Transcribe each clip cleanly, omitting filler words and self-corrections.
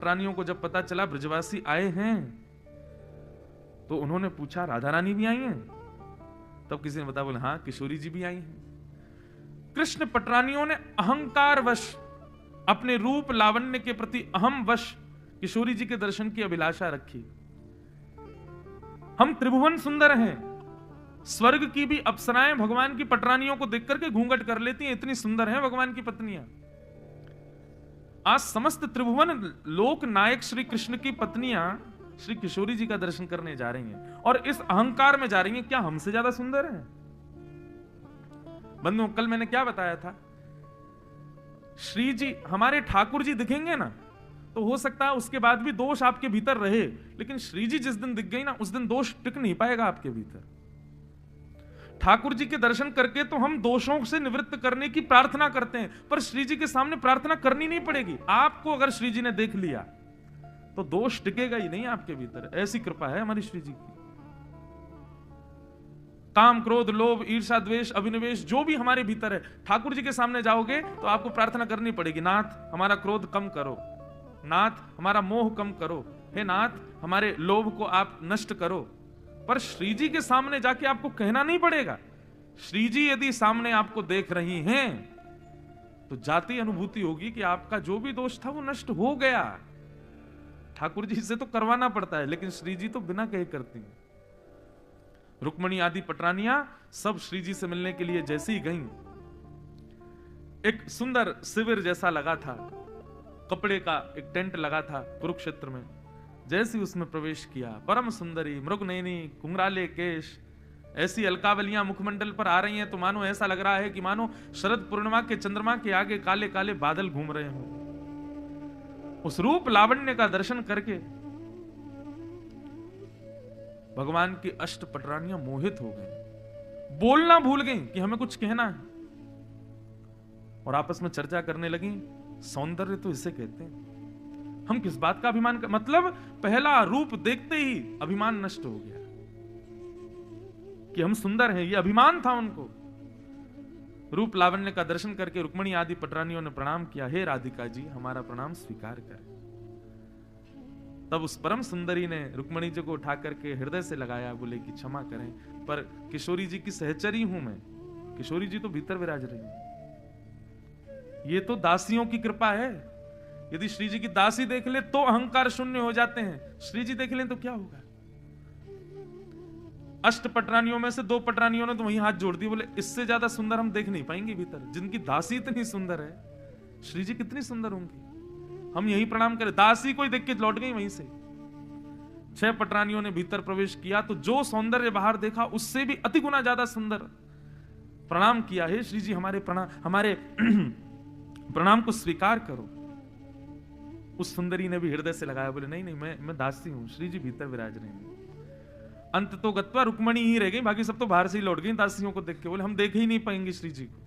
रानियों को जब पता चला ब्रजवासी आए हैं तो उन्होंने पूछा राधा रानी भी आई हैं? तब किसी ने बताया, बोले हाँ किशोरी जी भी आई हैं। कृष्ण पटरानियों ने अहंकार वश, अपने रूप लावण्य के प्रति अहम वश किशोरी जी के दर्शन की अभिलाषा रखी। हम त्रिभुवन सुंदर हैं, स्वर्ग की भी अप्सराएं भगवान की पटरानियों को देख करके घूंघट कर लेती हैं, इतनी सुंदर हैं भगवान की पत्नियां। आज समस्त त्रिभुवन लोक नायक श्री कृष्ण की पत्नियां श्री किशोरी जी का दर्शन करने जा रही हैं और इस अहंकार में जा रही हैं, क्या हमसे ज्यादा सुंदर है? बंधुओं, कल मैंने क्या बताया था, श्री जी हमारे ठाकुर जी दिखेंगे ना तो हो सकता है उसके बाद भी दोष आपके भीतर रहे, लेकिन श्री जी जिस दिन दिख गई ना उस दिन दोष टिक नहीं पाएगा आपके भीतर। ठाकुर जी के दर्शन करके तो हम दोषों से निवृत्त करने की प्रार्थना करते हैं, पर श्री जी के सामने प्रार्थना करनी नहीं पड़ेगी। आपको अगर श्री जी ने देख लिया तो दोष टिकेगा ही नहीं आपके भीतर, ऐसी कृपा है हमारी श्री जी की। काम, क्रोध, लोभ, ईर्ष्या, द्वेष, अभिनिवेश जो भी हमारे भीतर है, ठाकुर जी के सामने जाओगे तो आपको प्रार्थना करनी पड़ेगी, नाथ हमारा क्रोध कम करो, नाथ हमारा मोह कम करो, हे नाथ हमारे लोभ को आप नष्ट करो। पर श्री जी के सामने जाके आपको कहना नहीं पड़ेगा। श्री जी यदि सामने आपको देख रही हैं तो जाती अनुभूति होगी कि आपका जो भी दोष था वो नष्ट हो गया। ठाकुर जी से तो करवाना पड़ता है, लेकिन श्री जी तो बिना कहे करती हैं। रुक्मणी आदि पटरानियां सब श्री जी से मिलने के लिए जैसे ही गईं, एक सुंदर शिविर जैसा लगा था, कपड़े का एक टेंट लगा था कुरुक्षेत्र में, जैसे उसमें प्रवेश किया, परम सुंदरी, मृगनयनी, घुंघराले केश, ऐसी अलकावलियां मुखमंडल पर आ रही हैं तो मानो ऐसा लग रहा है कि मानो शरद पूर्णिमा के चंद्रमा के आगे काले काले बादल घूम रहे हों। उस रूप लावण्य का दर्शन करके भगवान की अष्ट पटरानियां मोहित हो गई, बोलना भूल गई कि हमें कुछ कहना है, और आपस में चर्चा करने लगी, सौंदर्य तो इसे कहते हैं, हम किस बात का अभिमान कर, मतलब पहला रूप देखते ही अभिमान नष्ट हो गया कि हम सुंदर हैं, ये अभिमान था उनको। रूप लावण्य का दर्शन करके रुक्मणी आदि पटरानियों ने प्रणाम किया, हे राधिका जी हमारा प्रणाम स्वीकार करें। तब उस परम सुंदरी ने रुक्मणी जी को उठा करके हृदय से लगाया, बोले कि क्षमा करें, पर किशोरी जी की सहचरी हूं मैं, किशोरी जी तो भीतर विराज रही है, ये तो दासियों की कृपा है। यदि श्री जी की दासी देख ले तो अहंकार शून्य हो जाते हैं, श्री जी देख ले तो क्या होगा। अष्ट पटरानियों में से 2 पटरानियों ने तो वहीं हाथ जोड़ दिए, बोले इससे ज्यादा सुंदर हम देख नहीं पाएंगे भीतर, जिनकी दासी इतनी सुंदर है, श्री जी कितनी सुंदर होंगी, हम यही प्रणाम करें। दासी कोई देख के लौट गई वहीं से। 6 पटरानियों ने भीतर प्रवेश किया तो जो सौंदर्य बाहर देखा उससे भी अति गुना ज्यादा सुंदर प्रणाम किया, हे श्री जी हमारे प्रणाम को स्वीकार करो। उस सुंदरी ने भी हृदय से लगाया, बोले नहीं नहीं मैं दासी हूं, श्री जी भीतर विराज रहे हैं। अंत तो गत्वा रुक्मणी ही रह गई, बाकी सब तो बाहर से ही लौट गई दासियों को देख के, बोले हम देख ही नहीं पाएंगे श्री जी को।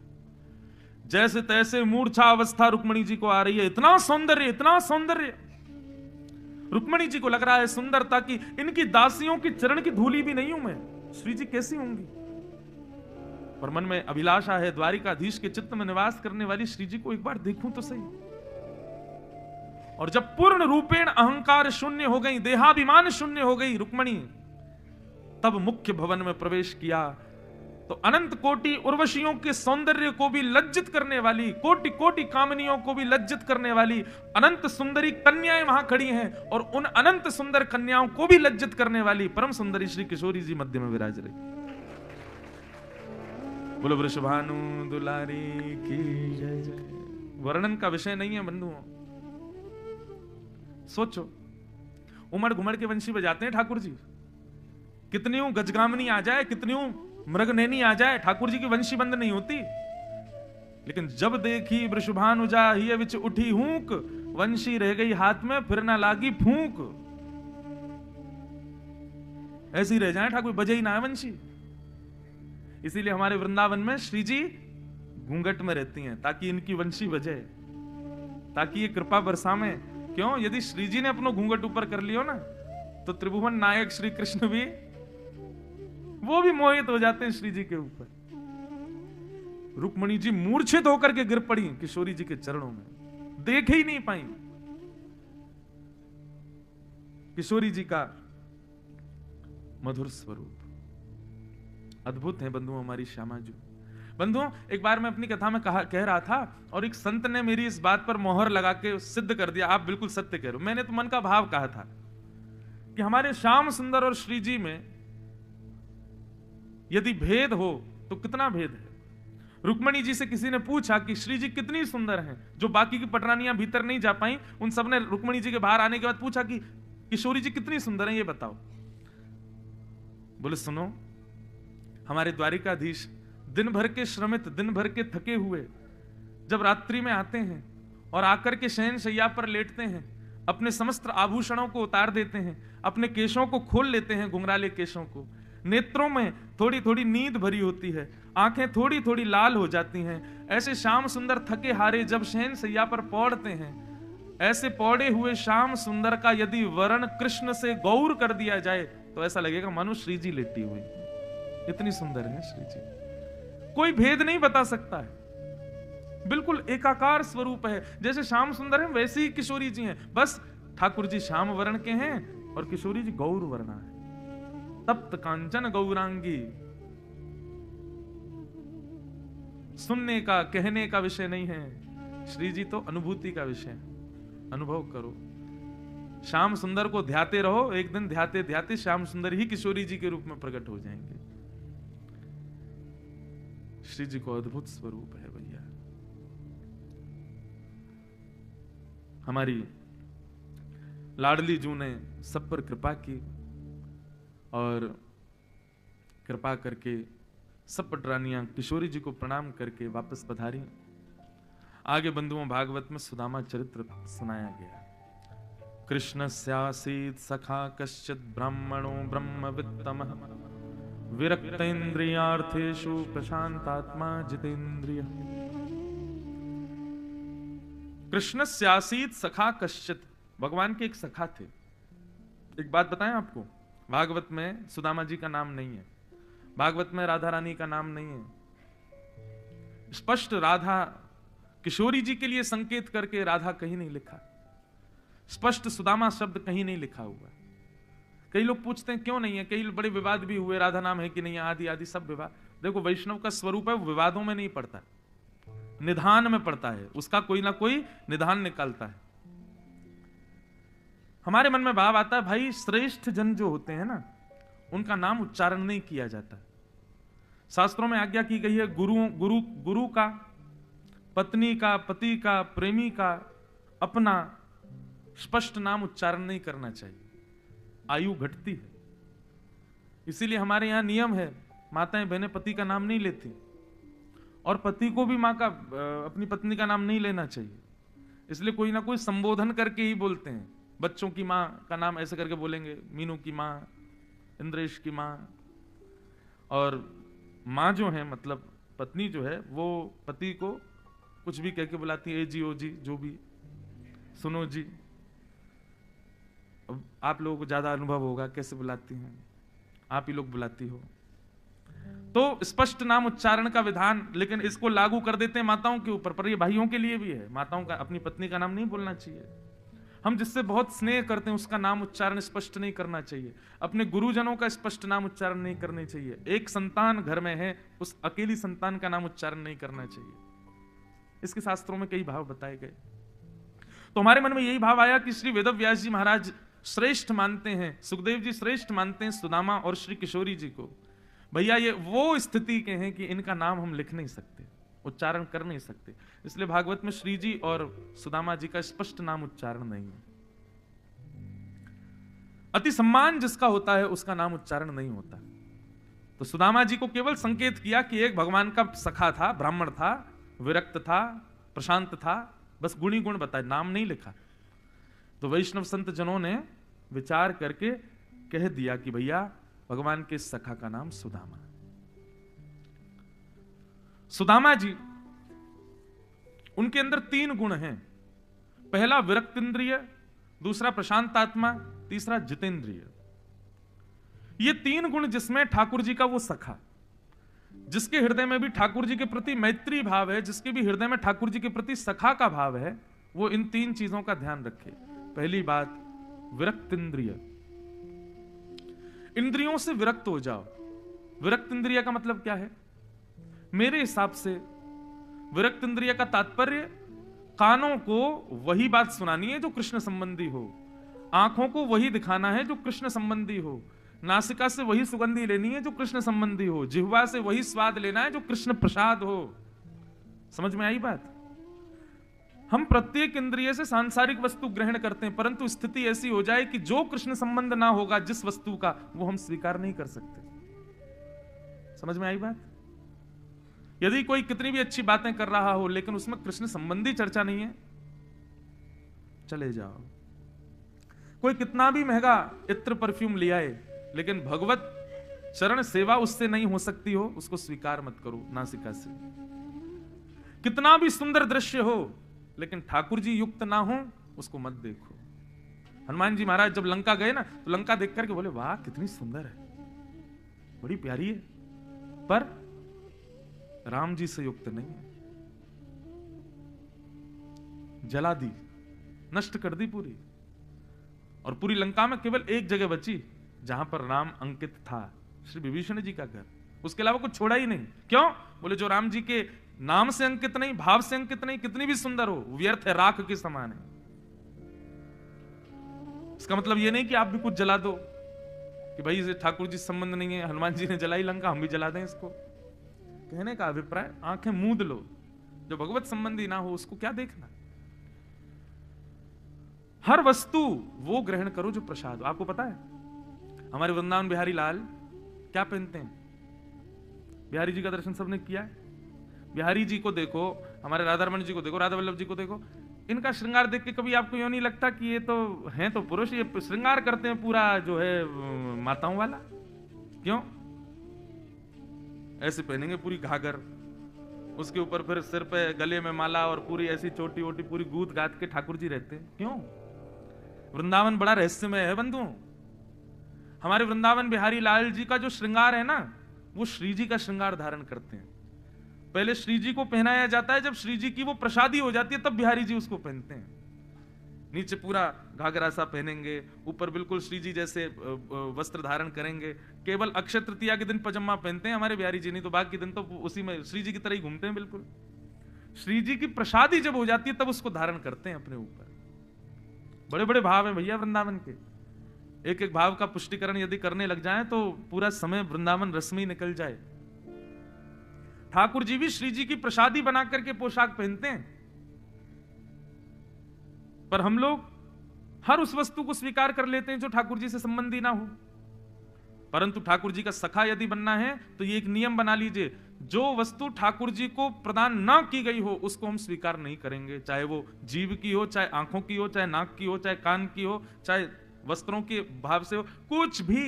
जैसे तैसे मूर्छा अवस्था रुक्मणी जी को आ रही है, इतना सौंदर्य, इतना सौंदर्य। रुक्मणी जी को लग रहा है सुंदरता की इनकी दासियों की चरण की धूली भी नहीं हूं मैं, श्री जी कैसी होंगी। पर मन में अभिलाषा है द्वारिकाधीश के चित्त में निवास करने वाली श्री जी को एक बार देखूं तो सही। और जब पूर्ण रूपेण अहंकार शून्य हो गई, देहाभिमान शून्य हो गई रुक्मणी, तब मुख्य भवन में प्रवेश किया तो अनंत कोटि उर्वशियों के सौंदर्य को भी लज्जित करने वाली, कोटि कोटि कामनियों को भी लज्जित करने वाली अनंत सुंदरी कन्याएं वहां खड़ी हैं, और उन अनंत सुंदर कन्याओं को भी लज्जित करने वाली परम सुंदरी श्री किशोरी जी मध्य में विराज रही। बोलो वृषभानु दुलारी की जय जय। वर्णन का विषय नहीं है बंधुओं। सोचो, उमड़ घुमड़ के वंशी बजाते हैं ठाकुर जी, कितनी गजगामनी आ जाए, कितनी मृगनैनी आ जाए, ठाकुर जी की वंशी बंद नहीं होती। लेकिन जब देखी वृषभानुजा ही विच उठी हूक, वंशी रह गई हाथ में फिर ना लागी फूंक। ऐसी रह जाए ठाकुर, बजे ही ना है वंशी। इसीलिए हमारे वृंदावन में श्री जी घूंघट में रहती हैं ताकि इनकी वंशी बजे, ताकि ये कृपा बरसावे। क्यों? यदि श्री जी ने अपना घूंघट ऊपर कर लियो ना तो त्रिभुवन नायक श्री कृष्ण भी, वो भी मोहित हो जाते हैं श्री जी के ऊपर। रुक्मणी जी मूर्छित होकर के गिर पड़ी किशोरी जी के चरणों में, देख ही नहीं पाई। किशोरी जी का मधुर स्वरूप अद्भुत है बंधुओं हमारी श्यामा जी। बंधुओं, एक बार मैं अपनी कथा में कह रहा था और एक संत ने मेरी इस बात पर मोहर लगा के सिद्ध कर दिया, आप बिल्कुल सत्य कह रहे हो। मैंने तो मन का भाव कहा था कि हमारे श्याम सुंदर और श्री जी में यदि भेद हो तो कितना भेद है। रुक्मणी जी से किसी ने पूछा कि श्री जी कितनी सुंदर हैं, जो बाकी की पटरानियां भीतर नहीं जा पाई, उन सब ने रुक्मणी जी के बाहर आने के बाद पूछा कि किशोरी जी कितनी सुंदर हैं, ये बताओ। बोले सुनो, हमारे द्वारिकाधीश दिन भर के श्रमित, दिन भर के थके हुए जब रात्रि में आते हैं और आकर के शयन शैया पर लेटते हैं, अपने समस्त आभूषणों को उतार देते हैं, अपने केशों को खोल लेते हैं, घुंघराले केशों को, नेत्रों में थोड़ी थोड़ी नींद भरी होती है, आंखें थोड़ी थोड़ी लाल हो जाती हैं, ऐसे श्याम सुंदर थके हारे जब शयन शैया पर पौड़ते हैं, ऐसे पौड़े हुए श्याम सुंदर का यदि वर्ण कृष्ण से गौर कर दिया जाए तो ऐसा लगेगा मानो श्री जी लेटी हुई। इतनी सुंदर है श्री जी, कोई भेद नहीं बता सकता है, बिल्कुल एकाकार स्वरूप है। जैसे श्याम सुंदर है वैसे ही किशोरी जी हैं, बस ठाकुर जी श्याम वर्ण के हैं और किशोरी जी गौर वर्णा है। तप्त कांचन गौरांगी, सुनने का कहने का विषय नहीं है, श्री जी तो अनुभूति का विषय है। अनुभव करो, श्याम सुंदर को ध्याते रहो, एक दिन ध्याते ध्याते श्याम सुंदर ही किशोरी जी के रूप में प्रकट हो जाएंगे। श्री जी को अद्भुत स्वरूप है भैया। हमारी लाडली जू ने सब पर कृपा की और कृपा करके सब पटरानियां किशोरी जी को प्रणाम करके वापस पधारी। आगे बंधुओं भागवत में सुदामा चरित्र सुनाया गया। कृष्णस्यासीत् सखा कश्चित् ब्राह्मणो ब्रह्मवित्तमः विरक्तेन्द्रियार्थेषु प्रशांतात्मा जितेन्द्रियः। कृष्णस्यासीत् सखा कश्चित्, भगवान के एक सखा थे। एक बात बताएं आपको, भागवत में सुदामा जी का नाम नहीं है, भागवत में राधा रानी का नाम नहीं है। स्पष्ट राधा किशोरी जी के लिए संकेत करके राधा कहीं नहीं लिखा, स्पष्ट सुदामा शब्द कहीं नहीं लिखा हुआ। कई लोग पूछते हैं क्यों नहीं है, कई बड़े विवाद भी हुए, राधा नाम है कि नहीं, आदि आदि सब विवाद। देखो वैष्णव का स्वरूप है, वो विवादों में नहीं पड़ता, निधान में पड़ता है, उसका कोई ना कोई निधान निकालता है। हमारे मन में भाव आता है भाई श्रेष्ठ जन जो होते हैं ना, उनका नाम उच्चारण नहीं किया जाता। शास्त्रों में आज्ञा की गई है गुरु का, पत्नी का, पति का, प्रेमी का, अपना स्पष्ट नाम उच्चारण नहीं करना चाहिए, आयु घटती है। इसीलिए हमारे यहां नियम है, माताएं बहनें पति का नाम नहीं लेती, और पति को भी मां का, अपनी पत्नी का नाम नहीं लेना चाहिए। इसलिए कोई ना कोई संबोधन करके ही बोलते हैं। बच्चों की मां का नाम ऐसे करके बोलेंगे, मीनू की मां, इंद्रेश की मां, और मां जो है मतलब पत्नी जो है वो पति को कुछ भी कह के बुलाती है, ए जी, ओ जी, जो भी, सुनो जी। अब आप लोगों को ज्यादा अनुभव होगा कैसे बुलाती हैं, आप ही लोग बुलाती हो। तो स्पष्ट नाम उच्चारण का विधान, लेकिन इसको लागू कर देते हैं माताओं के ऊपर, पर ये भाइयों के लिए भी है। माताओं का अपनी पत्नी का नाम नहीं बोलना चाहिए। हम जिससे बहुत स्नेह करते हैं उसका नाम उच्चारण स्पष्ट नहीं करना चाहिए। अपने गुरुजनों का स्पष्ट नाम उच्चारण नहीं करना चाहिए। एक संतान घर में है, उस अकेली संतान का नाम उच्चारण नहीं करना चाहिए। इसके शास्त्रों में कई भाव बताए गए। तो हमारे मन में यही भाव आया कि श्री वेदव्यास जी महाराज श्रेष्ठ मानते हैं, सुखदेव जी श्रेष्ठ मानते हैं सुदामा और श्री किशोरी जी को। भैया ये वो स्थिति के हैं कि इनका नाम हम लिख नहीं सकते, उच्चारण कर नहीं सकते। इसलिए भागवत में श्री जी और सुदामा जी का स्पष्ट नाम उच्चारण नहीं है। अति सम्मान जिसका होता है उसका नाम उच्चारण नहीं होता। तो सुदामा जी को केवल संकेत किया कि एक भगवान का सखा था, ब्राह्मण था, विरक्त था, प्रशांत था, बस गुणी गुण बताए, नाम नहीं लिखा। तो वैष्णव संत जनों ने विचार करके कह दिया कि भैया भगवान के सखा का नाम सुदामा। सुदामा जी, उनके अंदर 3 गुण हैं। पहला विरक्त इंद्रिय, दूसरा प्रशांत आत्मा, तीसरा जितेंद्रिय। ये 3 गुण जिसमें ठाकुर जी का वो सखा, जिसके हृदय में भी ठाकुर जी के प्रति मैत्री भाव है, जिसके भी हृदय में ठाकुर जी के प्रति सखा का भाव है, वो इन 3 चीजों का ध्यान रखे। पहली बात विरक्त इंद्रिय, इंद्रियों से विरक्त हो जाओ। विरक्त इंद्रिय का मतलब क्या है? मेरे हिसाब से विरक्त इंद्रिय का तात्पर्य कानों को वही बात सुनानी है जो कृष्ण संबंधी हो, आंखों को वही दिखाना है जो कृष्ण संबंधी हो, नासिका से वही सुगंधी लेनी है जो कृष्ण संबंधी हो, जिह्वा से वही स्वाद लेना है जो कृष्ण प्रसाद हो। समझ में आई बात? हम प्रत्येक इंद्रिय से सांसारिक वस्तु ग्रहण करते हैं, परंतु स्थिति ऐसी हो जाए कि जो कृष्ण संबंध ना होगा जिस वस्तु का, वो हम स्वीकार नहीं कर सकते। समझ में आई बात? यदि कोई कितनी भी अच्छी बातें कर रहा हो लेकिन उसमें कृष्ण संबंधी चर्चा नहीं है, चले जाओ। कोई कितना भी महंगा इत्र परफ्यूम ले आए लेकिन भगवत चरण सेवा उससे नहीं हो सकती हो, उसको स्वीकार मत करो नासिका से। कितना भी सुंदर दृश्य हो लेकिन ठाकुर जी युक्त ना हो, उसको मत देखो। हनुमान जी महाराज जब लंका गए ना, तो लंका देख करके बोले वाह कितनी सुंदर है, बड़ी प्यारी है, पर राम जी से युक्त नहीं है। जला दी, नष्ट कर दी पूरी। और पूरी लंका में केवल एक जगह बची जहां पर राम अंकित था, श्री विभीषण जी का घर। उसके अलावा कुछ छोड़ा ही नहीं। क्यों? बोले जो राम जी के नाम से अंकित नहीं, भाव से अंकित नहीं, कितनी भी सुंदर हो, व्यर्थ है, राख के समान है। इसका मतलब यह नहीं कि आप भी कुछ जला दो कि भाई इसे ठाकुर जी संबंध नहीं है, हनुमान जी ने जलाई लंका, हम भी जला दें इसको। कहने का अभिप्राय आंखें मूंद लो, जो भगवत संबंधी ना हो उसको क्या देखना। हर वस्तु वो ग्रहण करो जो प्रसाद हो। आपको पता है हमारे वृंदावन बिहारी लाल क्या पहनते हैं? बिहारी जी का दर्शन सबने किया है? बिहारी जी को देखो, हमारे राधा रमन जी को देखो, राधा वल्लभ जी को देखो, इनका श्रृंगार देख के कभी आपको यूं नहीं लगता कि ये तो हैं तो पुरुष, ये श्रृंगार करते हैं पूरा जो है माताओं वाला? क्यों? ऐसे पहनेंगे पूरी घाघर, उसके ऊपर फिर सिर पे गले में माला और पूरी ऐसी छोटी वोटी पूरी गूंथ गाथ के ठाकुर जी रहते हैं। क्यों? वृंदावन बड़ा रहस्यमय है बंधुओं। हमारे वृंदावन बिहारी लाल जी का जो श्रृंगार है ना, वो श्री जी का श्रृंगार धारण करते हैं। पहले श्री जी को पहनाया जाता है, जब श्री जी की वो प्रसादी हो जाती है तब बिहारी जी उसको पहनते हैं। नीचे पूरा घाघरा सा पहनेंगे, ऊपर बिल्कुल श्री जी जैसे वस्त्र धारण करेंगे। केवल अक्षय तृतीया के दिन पजामा पहनते हैं हमारे बिहारी जी, नहीं तो बाकी दिन तो उसी में श्री जी की तरह ही घूमते हैं। बिल्कुल श्री जी की प्रसादी जब हो जाती है तब उसको धारण करते हैं अपने ऊपर। बड़े बड़े भाव हैं भैया वृंदावन के। एक एक भाव का पुष्टिकरण यदि करने लग जाए तो पूरा समय वृंदावन रश्मि निकल जाए। ठाकुर जी भी श्री जी की प्रसादी बना करके पोशाक पहनते हैं, पर हम लोग हर उस वस्तु को स्वीकार कर लेते हैं जो ठाकुर जी से संबंधी ना हो। परंतु ठाकुर जी का सखा यदि बनना है तो ये एक नियम बना लीजिए, जो वस्तु ठाकुर जी को प्रदान ना की गई हो उसको हम स्वीकार नहीं करेंगे। चाहे वो जीव की हो, चाहे आंखों की हो, चाहे नाक की हो, चाहे कान की हो, चाहे वस्त्रों के भाव से हो, कुछ भी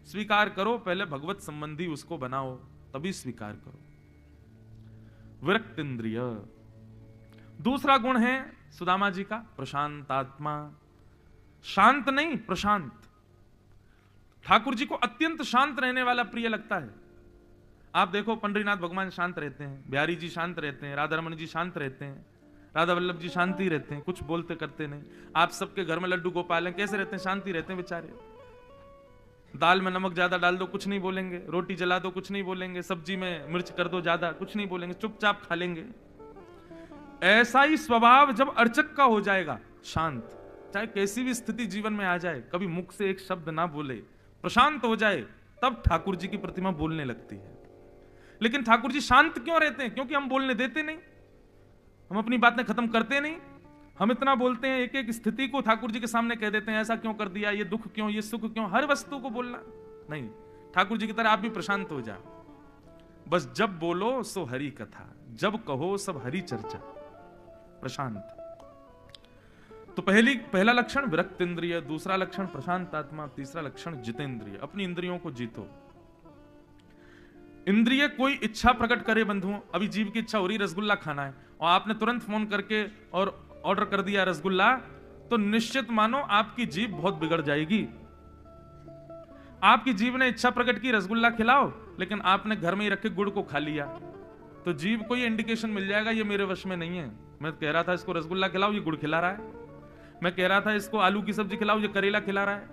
स्वीकार करो, पहले भगवत संबंधी उसको बनाओ, तभी स्वीकार करो। विरक्त इंद्रिय। दूसरा गुण है सुदामा जी का, प्रशांतात्मा। शांत नहीं, प्रशांत। ठाकुर जी को अत्यंत शांत रहने वाला प्रिय लगता है। आप देखो पंडरीनाथ भगवान शांत रहते हैं, बिहारी जी शांत रहते हैं, राधा रमन जी शांत रहते हैं, राधा वल्लभ जी शांति रहते हैं, कुछ बोलते करते नहीं। आप सबके घर में लड्डू गोपाल हैं, कैसे रहते हैं? शांति रहते हैं बेचारे। दाल में नमक ज्यादा डाल दो कुछ नहीं बोलेंगे, रोटी जला दो कुछ नहीं बोलेंगे, सब्जी में मिर्च कर दो ज्यादा कुछ नहीं बोलेंगे, चुपचाप खा लेंगे। ऐसा ही स्वभाव जब अर्चक का हो जाएगा, शांत, चाहे कैसी भी स्थिति जीवन में आ जाए, कभी मुख से एक शब्द ना बोले, प्रशांत हो जाए, तब ठाकुर जी की प्रतिमा बोलने लगती है। लेकिन ठाकुर जी शांत क्यों रहते हैं? क्योंकि हम बोलने देते नहीं, हम अपनी बातें खत्म करते नहीं। हम इतना बोलते हैं, एक एक स्थिति को ठाकुर जी के सामने कह देते हैं, ऐसा क्यों कर दिया, ये दुख क्यों, ये सुख क्यों, हर वस्तु को बोलना नहीं। ठाकुर जी की तरह आप भी प्रशांत हो जाओ। बस जब बोलो सो हरि कथा, जब कहो सब हरि चर्चा, प्रशांत। तो पहला लक्षण विरक्त इंद्रिय, दूसरा लक्षण प्रशांत आत्मा, तीसरा लक्षण जितेंद्रिय। अपनी इंद्रियों को जीतो। इंद्रिय कोई इच्छा प्रकट करे बंधुओं, अभी जीव की इच्छा हो रही रसगुल्ला खाना है और आपने तुरंत फोन करके और ऑर्डर कर दिया रसगुल्ला, तो निश्चित मानो आपकी जीभ बहुत बिगड़ जाएगी। आपकी जीभ ने इच्छा प्रकट की रसगुल्ला खिलाओ, लेकिन आपने घर में ही रखे गुड़ को खा लिया, तो जीभ को ये इंडिकेशन मिल जाएगा ये मेरे वश में नहीं है। मैं कह रहा था इसको रसगुल्ला खिलाओ, ये गुड़ खिला रहा है। मैं कह रहा था इसको आलू की सब्जी खिलाओ, ये करेला खिला रहा है।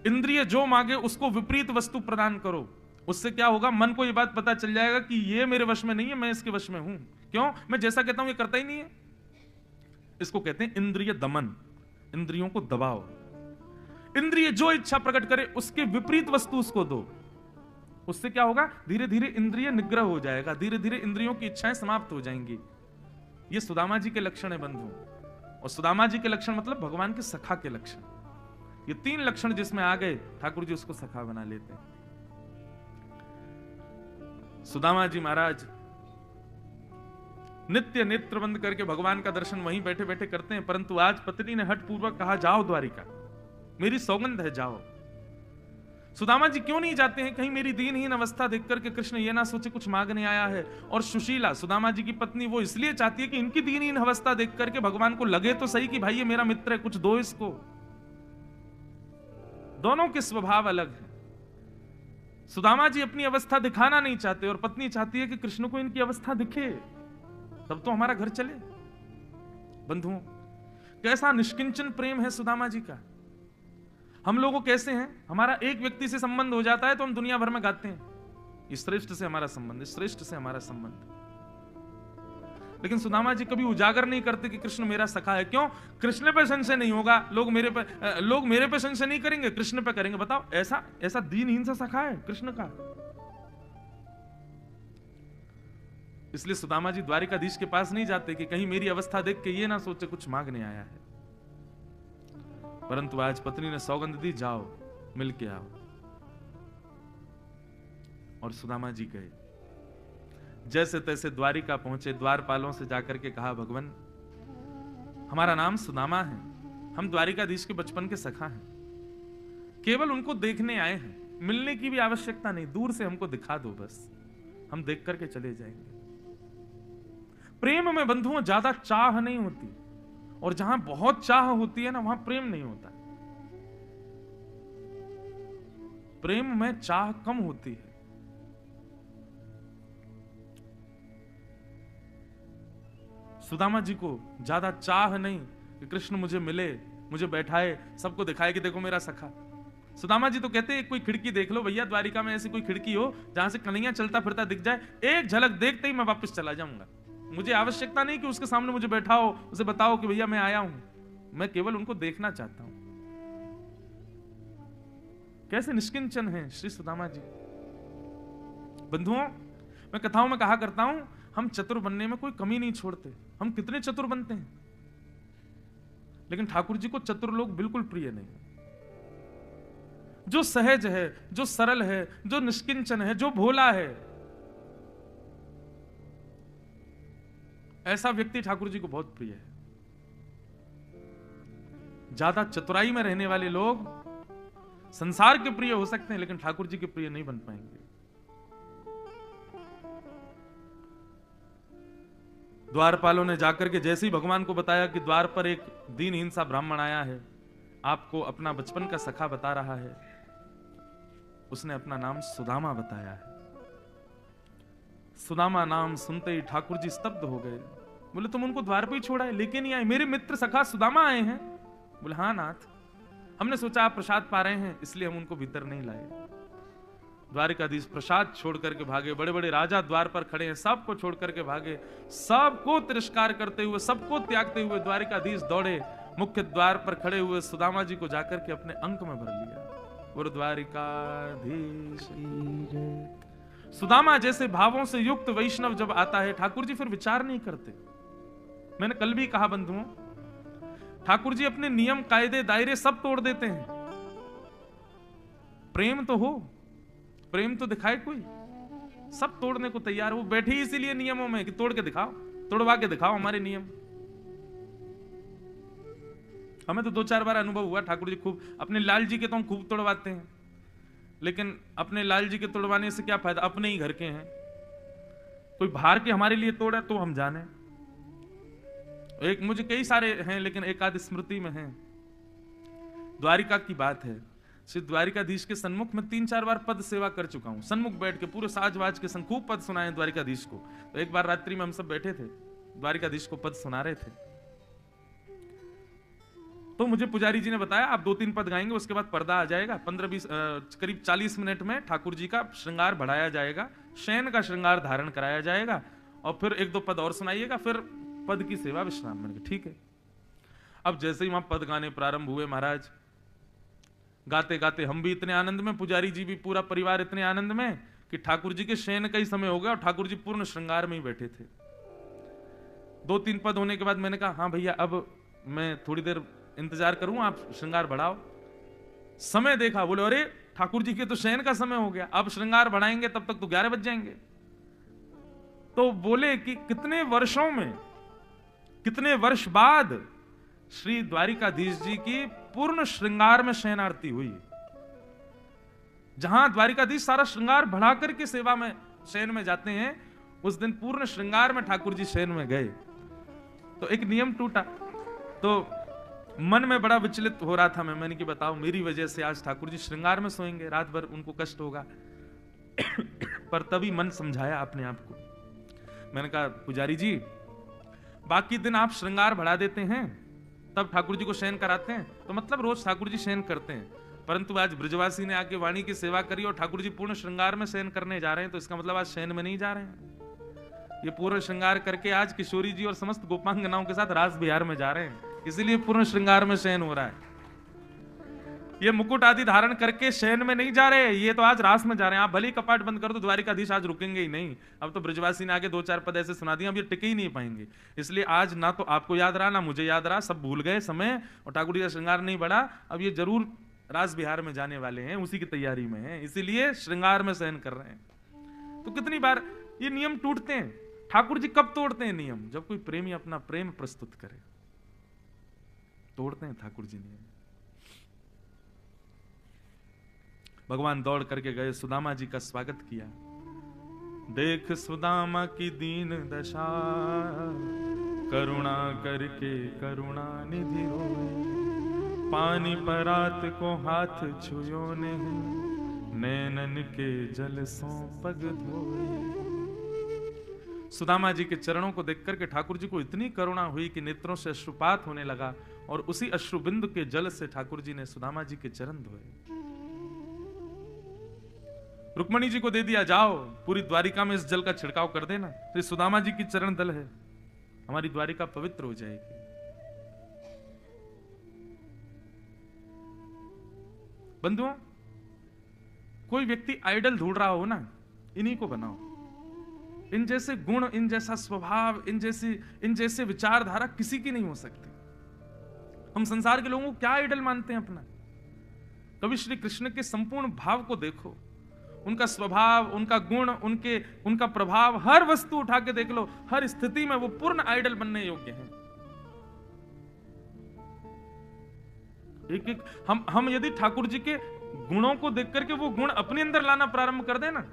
इंद्रिय जो मांगे उसको विपरीत वस्तु प्रदान करो, उससे क्या होगा, मन को ये बात पता चल जाएगा कि ये मेरे वश में नहीं है, मैं इसके वश में हूं। क्यों? मैं जैसा कहता हूं ये करता ही नहीं है। इसको कहते हैं इंद्रिय दमन। इंद्रियों को दबाओ। इंद्रिय जो इच्छा प्रकट करे उसके विपरीत वस्तु उसको दो। उससे क्या होगा, धीरे धीरे इंद्रिय निग्रह हो जाएगा, धीरे धीरे इंद्रियों की इच्छाएं समाप्त हो जाएंगी। ये सुदामा जी के लक्षण है बंधु। और सुदामा जी के लक्षण मतलब भगवान के सखा के लक्षण। ये 3 लक्षण जिसमें आ गए, ठाकुर जी उसको सखा बना लेते हैं। सुदामा जी महाराज नित्य नेत्र बंद करके भगवान का दर्शन वहीं बैठे बैठे करते हैं, परंतु आज पत्नी ने हठ पूर्वक कहा जाओ द्वारिका, मेरी सौगंध है जाओ। सुदामा जी क्यों नहीं जाते हैं? कहीं मेरी दीनहीन अवस्था देख करके कृष्ण ये ना सोचे कुछ मांगने आया है। और सुशीला सुदामा जी की पत्नी वो इसलिए चाहती है कि इनकी दीनहीन अवस्था देख करके भगवान को लगे तो सही कि भाई ये मेरा मित्र है, कुछ दो इसको। दोनों के स्वभाव अलग है। सुदामा जी अपनी अवस्था दिखाना नहीं चाहते और पत्नी चाहती है कि कृष्ण को इनकी अवस्था दिखे, तब तो हमारा घर चले। बंधुओं, कैसा निष्किंचन प्रेम है सुदामा जी का। हम लोगों कैसे हैं, हमारा एक व्यक्ति से संबंध हो जाता है तो हम दुनिया भर में गाते हैं, इस श्रेष्ठ से हमारा संबंध, इस श्रेष्ठ से हमारा संबंध। लेकिन सुदामा जी कभी उजागर नहीं करते कि कृष्ण मेरा सखा है। क्यों? कृष्ण पे संशय नहीं होगा, लोग मेरे पे संशय नहीं करेंगे, कृष्ण पे करेंगे। बताओ, ऐसा दीनहीन सा सखा है कृष्ण का। इसलिए सुदामा जी द्वारिकाधीश के पास नहीं जाते कि कहीं मेरी अवस्था देख के ये ना सोचे कुछ मांगने आया है। परंतु आज पत्नी ने सौगंध दी, जाओ मिलके आओ। और सुदामा जी गए, जैसे तैसे द्वारिका पहुंचे। द्वारपालों से जाकर के कहा, भगवान हमारा नाम सुदामा है, हम द्वारिकाधीश के बचपन के सखा हैं, केवल उनको देखने आए हैं, मिलने की भी आवश्यकता नहीं, दूर से हमको दिखा दो बस, हम देख करके चले जाएंगे। प्रेम में बंधुओं ज्यादा चाह नहीं होती, और जहां बहुत चाह होती है ना, वहां प्रेम नहीं होता। प्रेम में चाह कम होती है। सुदामा जी को ज्यादा चाह नहीं कि कृष्ण मुझे मिले, मुझे बैठाए, सबको दिखाए कि देखो मेरा सखा। सुदामा जी तो कहते हैं कोई खिड़की देख लो भैया, द्वारिका में ऐसी कोई खिड़की हो जहां से कन्हैया चलता फिरता दिख जाए, एक झलक देखते ही मैं वापस चला जाऊंगा। मुझे आवश्यकता नहीं कि उसके सामने मुझे बैठाओ, उसे बताओ कि भैया मैं आया हूं, मैं केवल उनको देखना चाहता हूं। कैसे निष्किंचन हैं श्री सुदामा जी। बंधुओं, मैं कथाओं में कहा करता हूं, हम चतुर बनने में कोई कमी नहीं छोड़ते। हम कितने चतुर बनते हैं, लेकिन ठाकुर जी को चतुर लोग बिल्कुल प्रिय नहीं। जो सहज है, जो सरल है, जो निष्किंचन है, जो भोला है, ऐसा व्यक्ति ठाकुर जी को बहुत प्रिय है। ज्यादा चतुराई में रहने वाले लोग संसार के प्रिय हो सकते हैं, लेकिन ठाकुर जी के प्रिय नहीं बन पाएंगे। द्वारपालों ने जाकर के जैसे ही भगवान को बताया कि द्वार पर एक दीनहीन सा ब्राह्मण आया है, आपको अपना बचपन का सखा बता रहा है, उसने अपना नाम सुदामा बताया है। सुदामा नाम सुनते ही ठाकुर जी स्तब्ध हो गए। बोले तुम उनको द्वार पर ही छोड़ा है, लेके नहीं आए? मेरे मित्र सखा सुदामा आए हैं। बोले हाँ नाथ, हमने सोचा आप प्रसाद पा रहे हैं इसलिए हम उनको भीतर नहीं लाए। द्वारिकाधीश प्रसाद छोड़ करके भागे। बड़े बड़े राजा द्वार पर खड़े हैं, सबको छोड़ करके भागे। सबको तिरस्कार करते हुए, सबको त्यागते हुए द्वारिकाधीश दौड़े। मुख्य द्वार पर खड़े हुए सुदामा जी को जाकर के अपने अंक में भर लिया। और द्वारिकाधीश सुदामा जैसे भावों से युक्त वैष्णव जब आता है, ठाकुर जी फिर विचार नहीं करते। मैंने कल भी कहा बंधुओं, ठाकुर जी अपने नियम कायदे दायरे सब तोड़ देते हैं। प्रेम तो हो, प्रेम तो दिखाए कोई, सब तोड़ने को तैयार। वो बैठे ही इसीलिए नियमों में कि तोड़ के दिखाओ, तोड़वा के दिखाओ हमारे नियम। हमें तो 2-4 बार अनुभव हुआ, ठाकुर जी खूब अपने लाल जी के तो हम खूब तोड़वाते हैं, लेकिन अपने लाल जी के तोड़वाने से क्या फायदा, अपने ही घर के हैं। कोई बाहर के हमारे लिए तोड़ा तो हम जाने। एक मुझे कई सारे हैं, लेकिन एक आध स्मृति में हैं। द्वारिका की बात है, श्री द्वारिकाधीश के सन्मुख में 3-4 बार पद सेवा कर चुका हूं। सन्मुख बैठ के पूरे साजवाज के संग खूब पद सुनाए द्वारिकाधीश को। तो एक बार रात्रि में हम सब बैठे थे, द्वारिकाधीश को पद सुना रहे थे। तो मुझे पुजारी जी ने बताया आप 2-3 पद गाएंगे, उसके बाद पर्दा आ जाएगा। 15-20 करीब 40 मिनट में ठाकुर जी का श्रृंगार बढ़ाया जाएगा, शयन का श्रृंगार धारण कराया जाएगा, और फिर 1-2 पद और सुनाइएगा, फिर पद की सेवा विश्राम। मैंने कहा ठीक है। अब जैसे ही वहां पद गाने प्रारंभ हुए महाराज, गाते गाते हम भी इतने आनंद में, पुजारी जी भी, पूरा परिवार इतने आनंद में कि ठाकुर जी के शयन का ही समय हो गया और ठाकुर जी पूर्ण श्रृंगार में ही बैठे थे। 2-3 पद होने के बाद मैंने कहा हाँ भैया अब मैं थोड़ी देर इंतजार करूं, आप श्रृंगार बढ़ाओ। समय देखा, बोले अरे ठाकुर जी के तो शयन का समय हो गया, अब श्रृंगार बढ़ाएंगे तब तक तो 11 बज जाएंगे। तो बोले कि कितने वर्षों में, कितने वर्ष बाद श्री द्वारिकाधीश जी की पूर्ण श्रृंगार में शयन आरती हुई। जहां द्वारिकाधीश सारा श्रृंगार बढ़ा करके सेवा में शयन में जाते हैं, उस दिन पूर्ण श्रृंगार में ठाकुर जी शयन में गए। तो एक नियम टूटा। तो मन में बड़ा विचलित हो रहा था मैंने कि बताओ मेरी वजह से आज ठाकुर जी श्रृंगार में सोएंगे, रात भर उनको कष्ट होगा। पर तभी मन समझाया अपने आप को। मैंने कहा पुजारी जी बाकी दिन आप श्रृंगार बढ़ा देते हैं, तब ठाकुर जी को शयन कराते हैं, तो मतलब रोज ठाकुर जी शयन करते हैं, परंतु आज ब्रजवासी ने आके वाणी की सेवा करी और ठाकुर जी पूर्ण श्रृंगार में शयन करने जा रहे हैं, तो इसका मतलब आज शयन में नहीं जा रहे हैं। ये पूर्ण श्रृंगार करके आज किशोरी जी और समस्त गोपांगनाओं के साथ रास बिहार में जा रहे हैं, इसीलिए पूर्ण श्रृंगार में शयन हो रहा है। ये मुकुट आदि धारण करके शयन में नहीं जा रहे, ये तो आज रास में जा रहे हैं। आप भले ही कपाट बंद कर दो, द्वारिकाधीश आज रुकेंगे ही नहीं। अब तो ब्रजवासी ने आगे 2-4 पद ऐसे सुना दिए, अब ये टिके ही नहीं पाएंगे। इसलिए आज ना तो आपको याद रहा ना मुझे याद रहा, सब भूल गए समय, और ठाकुर जी का श्रृंगार नहीं बढ़ा। अब ये जरूर रास बिहार में जाने वाले हैं, उसी की तैयारी में है, इसीलिए श्रृंगार में शयन कर रहे हैं। तो कितनी बार ये नियम टूटते हैं। ठाकुर जी कब तोड़ते हैं नियम? जब कोई प्रेमी अपना प्रेम प्रस्तुत करे, तोड़ते हैं ठाकुर जी नियम। भगवान दौड़ करके गए, सुदामा जी का स्वागत किया। देख सुदामा की दीन दशा, करुणा करके करुणा निधि रोए। पानी परात को हाथ छुयो ने, नैनन के जल सो पग धोए। सुदामा जी के चरणों को देख करके ठाकुर जी को इतनी करुणा हुई कि नेत्रों से अश्रुपात होने लगा, और उसी अश्रुबिंदु के जल से ठाकुर जी ने सुदामा जी के चरण धोए। रुक्मणी जी को दे दिया, जाओ पूरी द्वारिका में इस जल का छिड़काव कर देना। तो सुदामा जी की चरण दल है, हमारी द्वारिका पवित्र हो जाएगी। बंधुओं, कोई व्यक्ति आइडल ढूंढ रहा हो ना, इन्हीं को बनाओ। इन जैसे गुण, इन जैसा स्वभाव, इन जैसे विचारधारा किसी की नहीं हो सकती। हम संसार के लोगों को क्या आइडल मानते हैं अपना? कभी श्री कृष्ण के संपूर्ण भाव को देखो, उनका स्वभाव, उनका गुण, उनका प्रभाव, हर वस्तु उठा के देख लो, हर स्थिति में वो पूर्ण आइडल बनने योग्य हैं। एक हम यदि ठाकुर जी के गुणों को देख करके वो गुण अपने अंदर लाना प्रारंभ कर देना।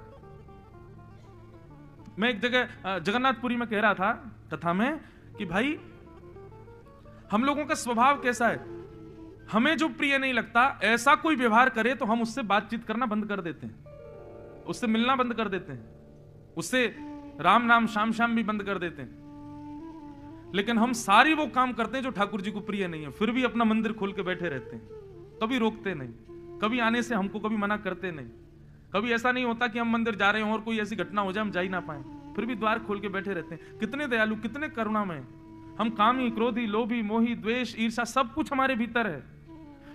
मैं एक जगह जगन्नाथपुरी में कह रहा था कथा में कि भाई हम लोगों का स्वभाव कैसा है, हमें जो प्रिय नहीं लगता ऐसा कोई व्यवहार करे तो हम उससे बातचीत करना बंद कर देते हैं, उससे मिलना बंद कर देते हैं, उससे राम नाम शाम शाम भी बंद कर देते हैं। लेकिन हम सारी वो काम करते हैं जो ठाकुर जी को प्रिय नहीं है, फिर भी अपना मंदिर खोल के बैठे रहते हैं, कभी रोकते नहीं, कभी आने से हमको कभी मना करते नहीं। कभी ऐसा नहीं होता कि हम मंदिर जा रहे हो और कोई ऐसी घटना हो जाए हम जा ही ना पाए, फिर भी द्वार खोल के बैठे रहते हैं। कितने दयालु, कितने करुणामय। हम कामी, क्रोधी, लोभी, मोही, द्वेष, ईर्षा सब कुछ हमारे भीतर है।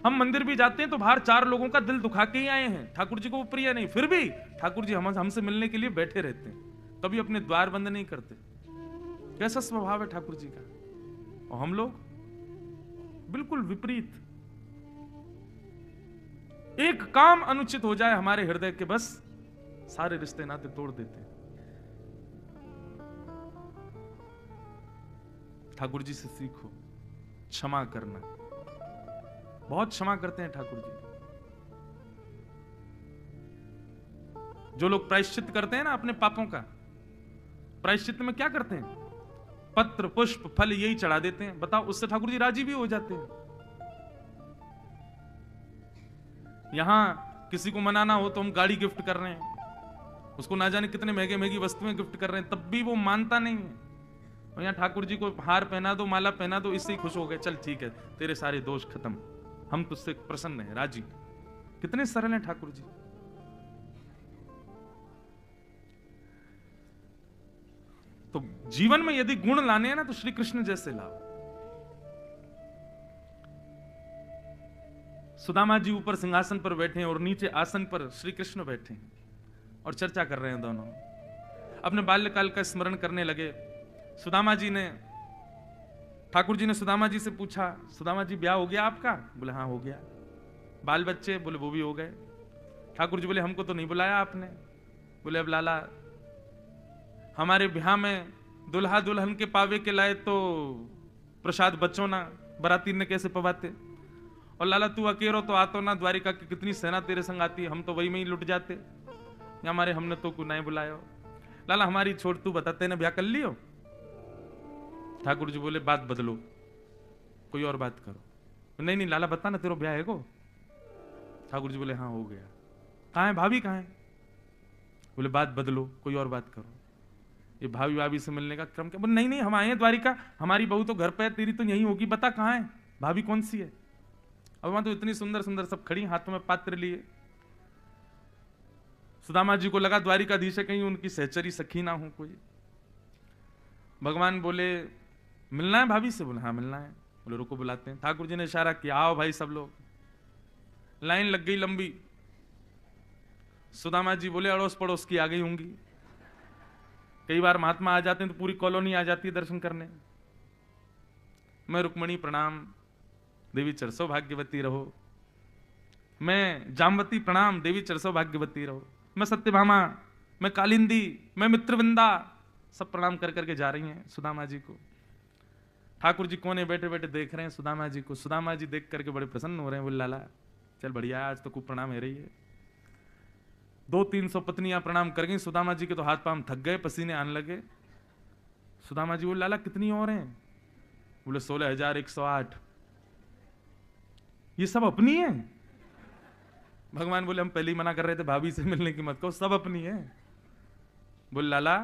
हम मंदिर भी जाते हैं तो बाहर 4 लोगों का दिल दुखा के ही आए हैं, ठाकुर जी को वो प्रिय नहीं, फिर भी ठाकुर जी हमसे मिलने के लिए बैठे रहते हैं, कभी अपने द्वार बंद नहीं करते। कैसा स्वभाव है ठाकुर जी का, और हम लोग बिल्कुल विपरीत। एक काम अनुचित हो जाए हमारे हृदय के, बस सारे रिश्ते नाते तोड़ देते हैं। ठाकुर जी से सीखो क्षमा करना, बहुत क्षमा करते हैं ठाकुर जी। जो लोग प्रायश्चित करते हैं ना अपने पापों का, प्रायश्चित में क्या करते हैं? पत्र, पुष्प, फल यही चढ़ा देते हैं। बताओ, उससे ठाकुर जी राजी भी हो जाते हैं। यहां किसी को मनाना हो तो हम गाड़ी गिफ्ट कर रहे हैं, उसको ना जाने कितने महंगी वस्तुएं गिफ्ट कर रहे हैं, तब भी वो मानता नहीं है। और यहाँ ठाकुर जी को हार पहना दो, माला पहना दो, इससे ही खुश हो गए, चल ठीक है, तेरे सारे दोष खत्म, हम तुझसे प्रसन्न हैं, राजी। कितने सरल हैं ठाकुर जी। तो जीवन में यदि गुण लाने हैं ना, तो श्री कृष्ण जैसे लाओ। सुदामा जी ऊपर सिंहासन पर बैठे हैं और नीचे आसन पर श्री कृष्ण बैठे हैं और चर्चा कर रहे हैं दोनों। अपने बाल्यकाल का स्मरण करने लगे। सुदामा जी ने, ठाकुर जी ने सुदामा जी से पूछा, सुदामा जी ब्याह हो गया आपका? बोले हाँ हो गया। बाल बच्चे? बोले वो भी हो गए। ठाकुर जी बोले हमको तो नहीं बुलाया आपने। बोले अब लाला, हमारे ब्याह में दुल्हा दुल्हन के पावे के लाए तो प्रसाद बच्चों ना, बराती ने कैसे पवाते। और लाला तू अकेलो तो आतो ना, द्वारिका की कितनी सेना तेरे संग आती, हम तो वही में ही लुट जाते, हमारे हमने तो को नहीं बुलाया। लाला हमारी छोड़, तू बताते ना ब्याह कर लियो। ठाकुर जी बोले बात बदलो, कोई और बात करो। नहीं नहीं लाला बता ना, तेरा ब्याह है को? ठाकुर जी बोले हाँ हो गया। कहाँ है भाभी, कहाँ है? बोले बात बदलो, कोई और बात करो। ये भाभी भाभी से मिलने का क्रम क्या? बोले नहीं नहीं हम आए हैं द्वारिका, हमारी बहू तो घर पे है, तेरी तो यही होगी, बता कहाँ है भाभी, कौन सी है? अब वहां तो इतनी सुंदर सुंदर सब खड़ी, हाथों में पात्र लिए। सुदामा जी को लगा द्वारिकाधीश है, कहीं उनकी सहचरी सखी ना हो कोई। भगवान बोले मिलना है भाभी से? बोले हाँ मिलना है। बोले रुको बुलाते हैं। ठाकुर जी ने इशारा किया, आओ भाई सब लोग। लाइन लग गई लंबी। सुदामा जी बोले अड़ोस पड़ोस की आ गई होंगी। कई बार महात्मा आ जाते हैं तो पूरी कॉलोनी आ जाती है दर्शन करने। मैं रुक्मणी प्रणाम, देवी चरसो भाग्यवती रहो। मैं जामवती प्रणाम, देवी चरसो भाग्यवती रहो। मैं सत्यभामा, मैं कालिंदी, मैं मित्रविंदा, सब प्रणाम कर करके जा रही हैं सुदामा जी को। ठाकुर जी कोने बैठे बैठे देख रहे हैं सुदामा जी को। सुदामा जी देख करके बड़े प्रसन्न हो रहे हैं। बोले लाला चल बढ़िया, आज तो खूब प्रणाम है रही है। 200-300 पत्नियां प्रणाम कर गई। सुदामा जी के तो हाथ पांव थक गए, पसीने आने लगे। सुदामा जी बोले लाला कितनी और हैं? बोले 16,108। ये सब अपनी है? भगवान बोले हम पहले ही मना कर रहे थे भाभी से मिलने की मत कहो, सब अपनी है। बोले लाला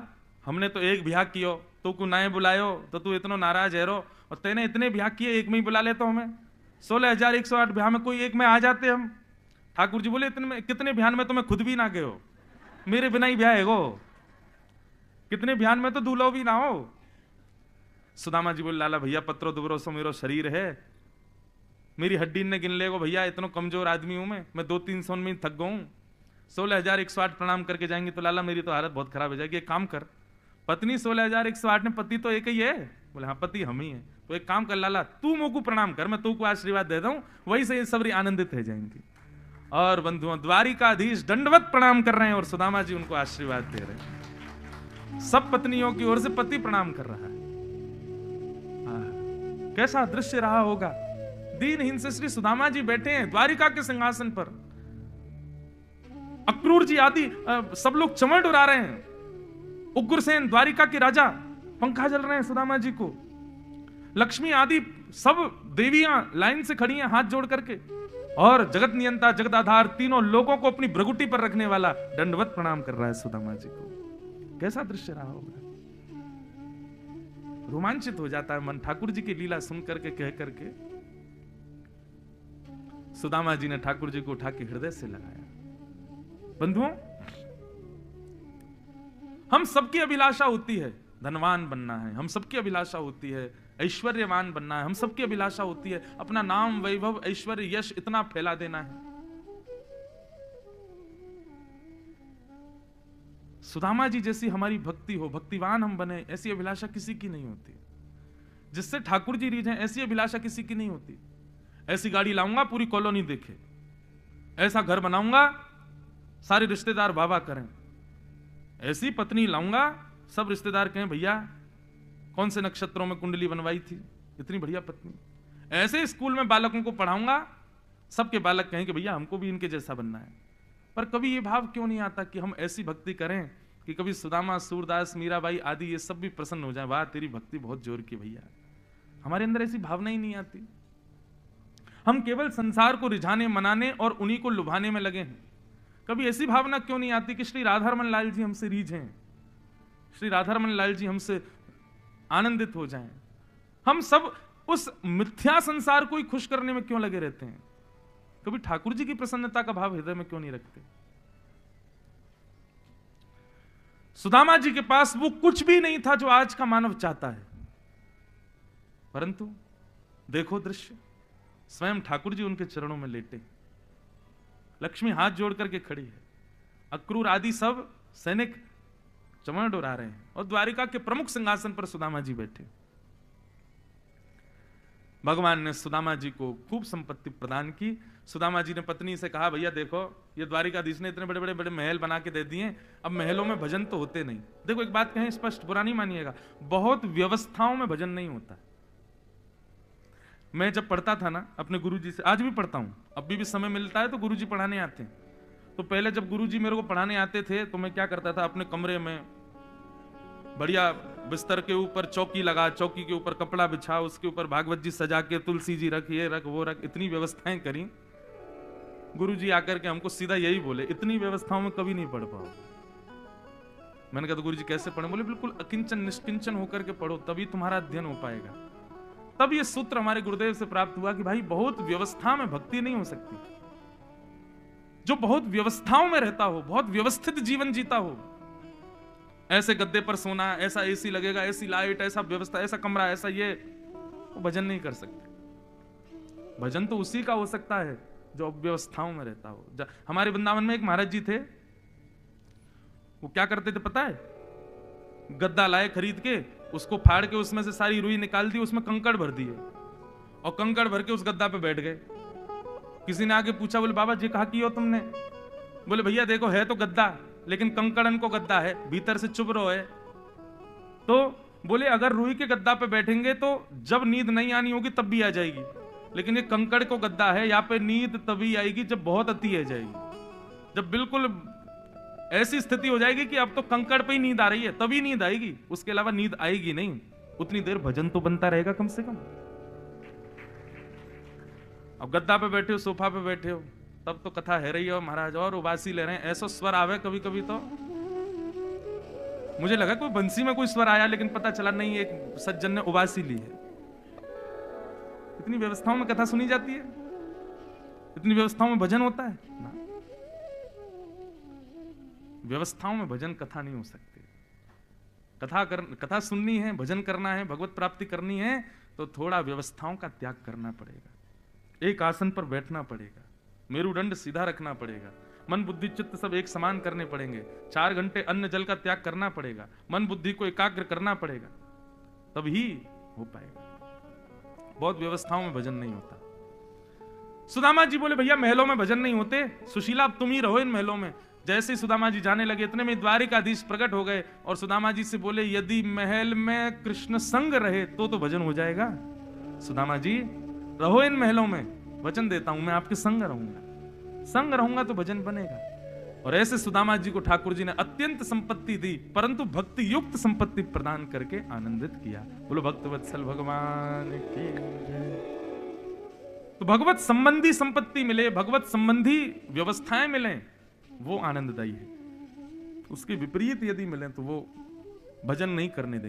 हमने तो एक ब्याह कियो, तो को नाए बुलायो तो तू इतना नाराज है रो, और तेने इतने ब्याह किए एक में ही बुला ले तो हमें। 16,108 ब्याह में कोई एक में आ जाते हम। ठाकुर जी बोले इतने में, कितने ब्याह में तो मैं खुद भी ना गए हो, मेरे बिना ही ब्याह है गो, कितने ब्याह में तो दूल्हो भी ना हो। सुदामा जी बोले लाला भैया पत्रो दुबरो सो मेरो शरीर है, मेरी हड्डी ने गिन ले गो भैया, इतना कमजोर आदमी हूं मैं 200-300 में थक गऊ। 16,108 प्रणाम करके जाएंगे तो लाला मेरी तो हालत बहुत खराब हो जाएगी। एक काम कर, पत्नी 16,108 में पति तो एक ही है। बोले हाँ पति हम ही है। तो एक काम कर लाला तू मोको प्रणाम कर, मैं तू को आशीर्वाद दे दूं, वही से ये सबरी आनंदित हो जाएंगी। और बंधुओं द्वारिकाधीश दंडवत प्रणाम कर रहे हैं और सुदामा जी उनको आशीर्वाद दे रहे हैं। सब पत्नियों की ओर से पति प्रणाम कर रहा है। कैसा दृश्य रहा होगा। दीनहीन से श्री सुदामा जी बैठे हैं द्वारिका के सिंहासन पर। अक्रूर जी आदि सब लोग चमड़ उड़ा रहे हैं। उग्रसेन द्वारिका के राजा पंखा जल रहे हैं सुदामा जी को। लक्ष्मी आदि सब देवियां लाइन से खड़ी हैं हाथ जोड़ करके। और जगत नियंता जगदाधार तीनों लोगों को अपनी भ्रगुटी पर रखने वाला दंडवत प्रणाम कर रहा है सुदामा जी को। कैसा दृश्य रहा होगा। रोमांचित हो जाता है मन ठाकुर जी की लीला सुन करके, कह करके। सुदामा जी ने ठाकुर जी को उठा के हृदय से लगाया। बंधुओं हम सबकी अभिलाषा होती है धनवान बनना है, हम सबकी अभिलाषा होती है ऐश्वर्यवान बनना है, हम सबकी अभिलाषा होती है अपना नाम वैभव ऐश्वर्य यश इतना फैला देना है। सुदामा जी जैसी हमारी भक्ति हो, भक्तिवान हम बने, ऐसी अभिलाषा किसी की नहीं होती। जिससे ठाकुर जी रीझ हैं ऐसी अभिलाषा किसी की नहीं होती। ऐसी गाड़ी लाऊंगा पूरी कॉलोनी देखे, ऐसा घर बनाऊंगा सारे रिश्तेदार वाह करें, ऐसी पत्नी लाऊंगा सब रिश्तेदार कहें भैया कौन से नक्षत्रों में कुंडली बनवाई थी, इतनी बढ़िया पत्नी। ऐसे स्कूल में बालकों को पढ़ाऊंगा सबके बालक कहें कि भैया हमको भी इनके जैसा बनना है। पर कभी ये भाव क्यों नहीं आता कि हम ऐसी भक्ति करें कि कभी सुदामा सूरदास मीराबाई आदि ये सब भी प्रसन्न हो जाए, वाह तेरी भक्ति बहुत जोर की भैया। हमारे अंदर ऐसी भावना ही नहीं आती। हम केवल संसार को रिझाने मनाने और उन्हीं को लुभाने में लगे हैं। कभी ऐसी भावना क्यों नहीं आती कि श्री राधारमन लाल जी हमसे रीझ हैं, श्री राधारमन लाल जी हमसे आनंदित हो जाएं। हम सब उस मिथ्या संसार को ही खुश करने में क्यों लगे रहते हैं? कभी ठाकुर जी की प्रसन्नता का भाव हृदय में क्यों नहीं रखते? सुदामा जी के पास वो कुछ भी नहीं था जो आज का मानव चाहता है, परंतु देखो दृश्य, स्वयं ठाकुर जी उनके चरणों में लेटे, लक्ष्मी हाथ जोड़ करके खड़ी है, अक्रूर आदि सब सैनिक चमड़ उड़ा रहे हैं और द्वारिका के प्रमुख सिंहासन पर सुदामा जी बैठे। भगवान ने सुदामा जी को खूब संपत्ति प्रदान की। सुदामा जी ने पत्नी से कहा, भैया देखो, ये द्वारिकाधीश ने इतने बड़े बड़े बड़े महल बना के दे दिए, अब महलों में भजन तो होते नहीं। देखो एक बात कहें स्पष्ट, बुरा नहीं मानिएगा, बहुत व्यवस्थाओं में भजन नहीं होता। मैं जब पढ़ता था ना अपने गुरुजी से, आज भी पढ़ता हूं, अभी भी समय मिलता है तो गुरुजी पढ़ाने आते हैं, तो पहले जब गुरुजी मेरे को पढ़ाने आते थे तो मैं क्या करता था, अपने कमरे में बढ़िया बिस्तर के ऊपर चौकी लगा, चौकी के ऊपर कपड़ा बिछा, उसके ऊपर भागवत जी सजा के, तुलसी जी रख, ये रख वो रख, इतनी व्यवस्थाएं करी। गुरुजी आकर के हमको सीधा यही बोले, इतनी व्यवस्थाओं में कभी नहीं पढ़ पाओ। मैंने कहा तो गुरुजी कैसे पढ़े? बोले बिल्कुल अकिंचन निष्किंचन होकर के पढ़ो, तभी तुम्हारा अध्ययन हो पाएगा। तब ये सूत्र हमारे गुरुदेव से प्राप्त हुआ कि भाई बहुत व्यवस्था में भक्ति नहीं हो सकती। जो बहुत व्यवस्थाओं में रहता हो, बहुत व्यवस्थित जीवन जीता हो, ऐसे गद्दे पर सोना, ऐसा एसी लगेगा, ऐसी लाइट, ऐसा व्यवस्था, ऐसा कमरा, ऐसा ये, वो भजन नहीं कर सकते। भजन तो उसी का हो सकता है जो व्यवस्थाओं में रहता हो। हमारे वृंदावन में एक महाराज जी थे, वो क्या करते थे पता है? गद्दा लाए खरीद के, उसको फाड़ के उसमें से सारी रुई निकाल दी, उसमें कंकड़ भर दिए और कंकड़ भर के उस गद्दा पे बैठ गए। किसी ने आके पूछा, बोले बाबा जी कहा की हो तुमने? बोले भैया देखो है तो गद्दा, लेकिन कंकड़न को गद्दा है, भीतर से चुभ रहो है। तो बोले अगर रुई के गद्दा पे बैठेंगे तो जब नींद नहीं आनी होगी तब भी आ जाएगी, लेकिन ये कंकड़ को गद्दा है, यहाँ पे नींद तभी आएगी जब बहुत अति आ जाएगी, जब बिल्कुल ऐसी स्थिति हो जाएगी कि अब तो कंकड़ पे ही नींद आ रही है, तभी नींद आएगी, उसके अलावा नींद आएगी नहीं। उतनी देर भजन तो बनता रहेगा कम से कम। अब गद्दा पे बैठे हो, सोफा पे बैठे हो, तब तो कथा है रही हो महाराज और उबासी ले रहे हैं, ऐसा स्वर आवे कभी कभी तो मुझे लगा कोई बंसी में कोई स्वर आया, लेकिन पता चला नहीं, एक सज्जन ने उबासी ली है। इतनी व्यवस्थाओं में कथा सुनी जाती है, इतनी व्यवस्थाओं में भजन होता है ना? व्यवस्थाओं में भजन कथा नहीं हो सकती। कथा सुननी है, भजन करना है, भगवत प्राप्ति करनी है तो थोड़ा व्यवस्थाओं का त्याग करना पड़ेगा। एक आसन पर बैठना पड़ेगा, मेरुदंड सीधा रखना पड़ेगा, मन बुद्धि चित्त सब एक समान करने पड़ेंगे, 4 घंटे अन्न जल का त्याग करना पड़ेगा, मन बुद्धि को एकाग्र करना पड़ेगा, तभी हो पाएगा। बहुत व्यवस्थाओं में भजन नहीं होता। सुदामा जी बोले भैया महलों में भजन नहीं होते, सुशीला अब तुम ही रहो इन महलों में। जैसे ही सुदामा जी जाने लगे, इतने में द्वारिकाधीश प्रकट हो गए और सुदामा जी से बोले यदि महल में कृष्ण संग रहे तो भजन हो जाएगा। सुदामा जी रहो इन महलों में, वचन देता हूं मैं आपके संग रहूंगा, संग रहूंगा तो भजन बनेगा। और ऐसे सुदामा जी को ठाकुर जी ने अत्यंत संपत्ति दी, परंतु भक्ति युक्त संपत्ति प्रदान करके आनंदित किया। बोलो भक्तवत्सल भगवान की जय। तो भगवत संबंधी संपत्ति मिले, भगवत संबंधी व्यवस्थाएं मिले, वो आनंददायी है। उसके विपरीत यदि मिले तो वो भजन नहीं करने देंगे।